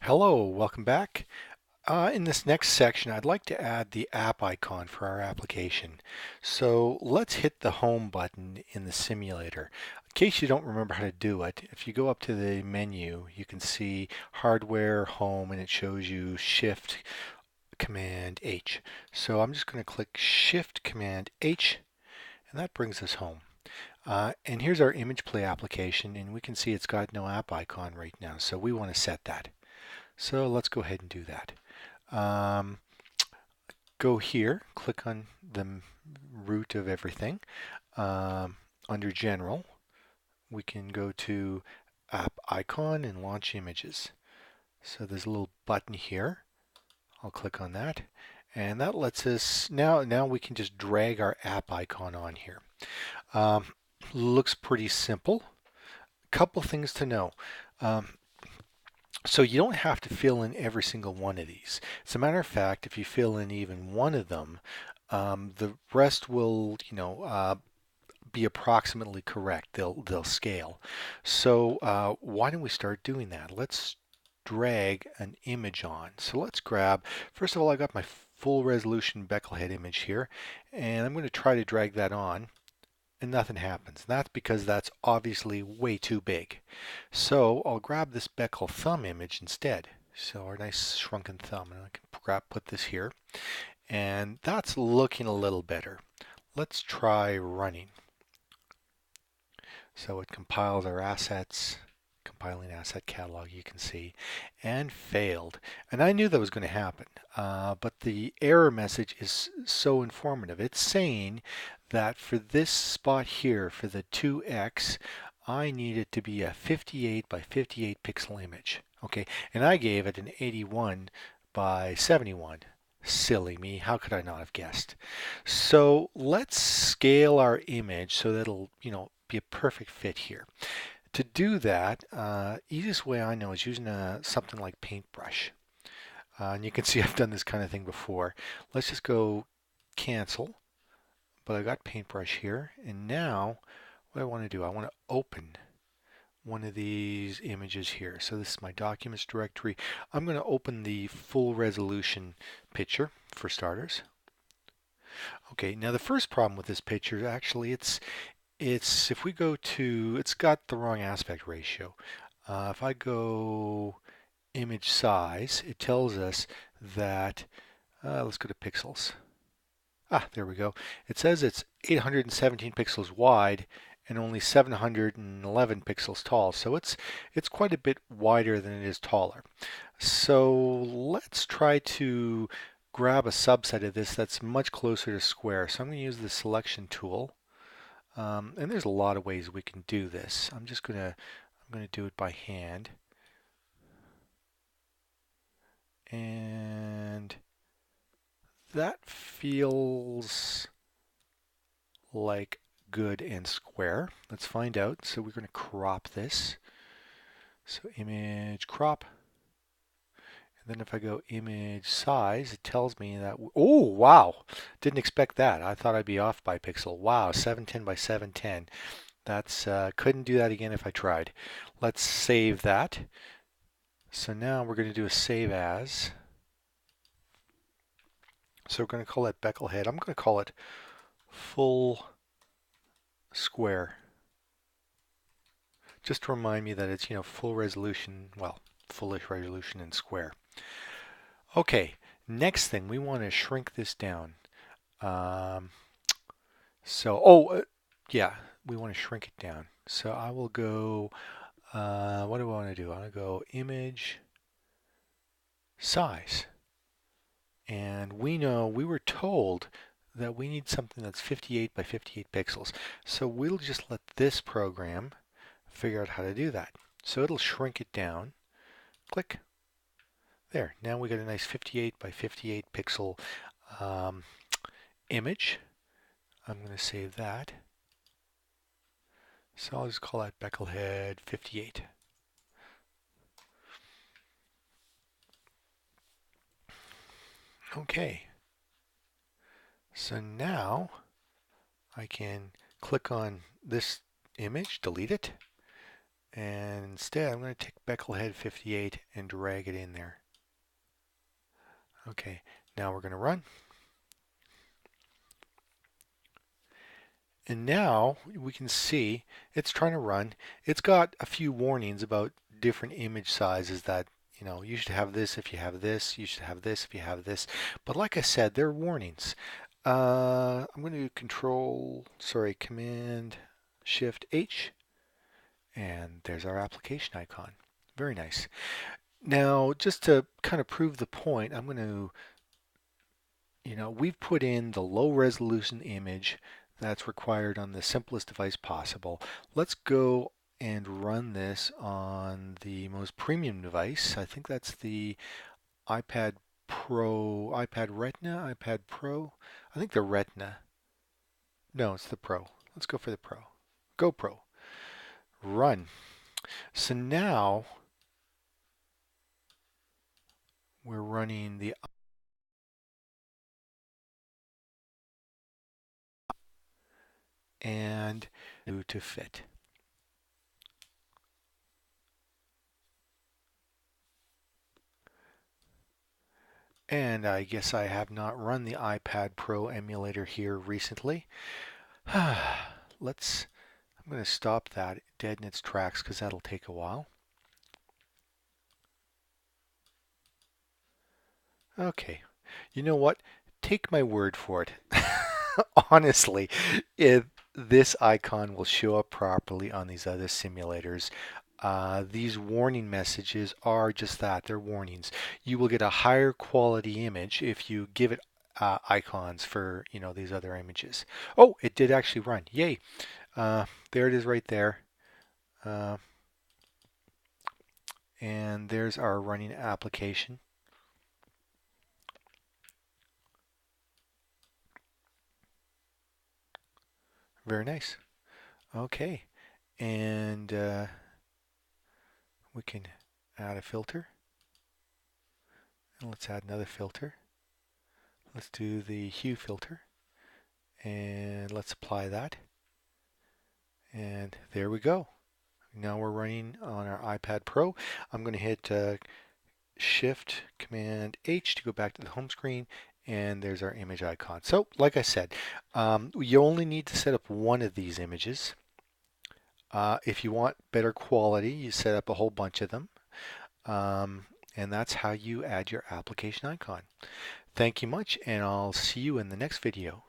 Hello, welcome back. In this next section, I'd like to add the app icon for our application. So let's hit the home button in the simulator. In case you don't remember how to do it, if you go up to the menu, you can see hardware, home, and it shows you Shift Command H. So I'm just going to click Shift Command H, and that brings us home. And here's our image play application, and we can see it's got no app icon right now, so we want to set that. So let's go ahead and do that. Um, Go here, click on the root of everything. Under General, we can go to App Icon and Launch Images. So there's a little button here. I'll click on that. And that lets us, now we can just drag our app icon on here. Looks pretty simple. Couple things to know. So you don't have to fill in every single one of these. As a matter of fact, if you fill in even one of them, the rest will, be approximately correct. They'll scale. So why don't we start doing that? Let's drag an image on. So let's grab, first of all, I got my full resolution Beckel head image here, and I'm going to try to drag that on, and nothing happens. That's because that's obviously way too big. So I'll grab this Beckel thumb image instead. So our nice shrunken thumb, and I can put this here, and that's looking a little better. Let's try running. So it compiles our assets, compiling asset catalog, you can see, and failed. And I knew that was going to happen, but the error message is so informative. It's saying that for this spot here, for the 2x, I need it to be a 58 by 58 pixel image. Okay, and I gave it an 81 by 71. Silly me, how could I not have guessed? So let's scale our image so that it'll, be a perfect fit here. To do that, easiest way I know is using something like Paintbrush. And you can see I've done this kind of thing before. Let's just go cancel, but I got Paintbrush here, and now what I want to do, I want to open one of these images here. So this is my documents directory. I'm going to open the full resolution picture for starters. Okay, now the first problem with this picture, actually, it's if we go to, it's got the wrong aspect ratio. If I go image size, it tells us that, let's go to pixels. There we go. It says it's 817 pixels wide and only 711 pixels tall. So it's quite a bit wider than it is taller. So let's try to grab a subset of this that's much closer to square. So I'm going to use the selection tool. And there's a lot of ways we can do this. I'm going to do it by hand. And that feels like good and square. Let's find out. So we're going to crop this. So image crop. And then if I go image size, it tells me that, oh, wow. Didn't expect that. I thought I'd be off by pixel. Wow, 710 by 710. That's, couldn't do that again if I tried. Let's save that. So now we're going to do a save as. So we're going to call that Beckel head. I'm going to call it full square. Just to remind me that it's, full resolution, well, fullish resolution in square. Okay, next thing, we want to shrink this down. Yeah, we want to shrink it down. So I will go, what do I want to do? I want to go image size. And we were told that we need something that's 58 by 58 pixels. So we'll just let this program figure out how to do that. So it'll shrink it down. Click. There. Now we got a nice 58 by 58 pixel image. I'm going to save that. So I'll just call that Beckel head 58. Okay. So now I can click on this image, delete it, And instead, I'm going to take Becklehead 58 and drag it in there. Okay, now we're going to run. And now we can see it's trying to run. It's got a few warnings about different image sizes that, you should have this if you have this, you should have this if you have this. But like I said, they're warnings. I'm going to Command Shift H, and there's our application icon. Very nice. Now, just to kind of prove the point, I'm going to we've put in the low resolution image that's required on the simplest device possible. Let's go and run this on the most premium device. I think that's the iPad Pro, iPad Retina, iPad Pro. I think the Retina. No, it's the Pro. Let's go for the Pro. Go Pro. Run. So now we're running the and to fit. And I guess I have not run the iPad Pro emulator here recently. I'm going to stop that dead in its tracks because that'll take a while. Okay, you know what? Take my word for it. Honestly, if this icon will show up properly on these other simulators. These warning messages are just that, they're warnings. You will get a higher quality image if you give it icons for these other images. Oh, it did actually run. Yay! There it is right there. Uh, and there's our running application. Very nice. Okay, and we can add a filter. And let's add another filter. Let's do the hue filter. And let's apply that. And there we go. Now we're running on our iPad Pro. I'm going to hit Shift Command H to go back to the home screen, and there's our image icon. So like I said, you only need to set up one of these images. If you want better quality, you set up a whole bunch of them. And that's how you add your application icon. Thank you much, and I'll see you in the next video.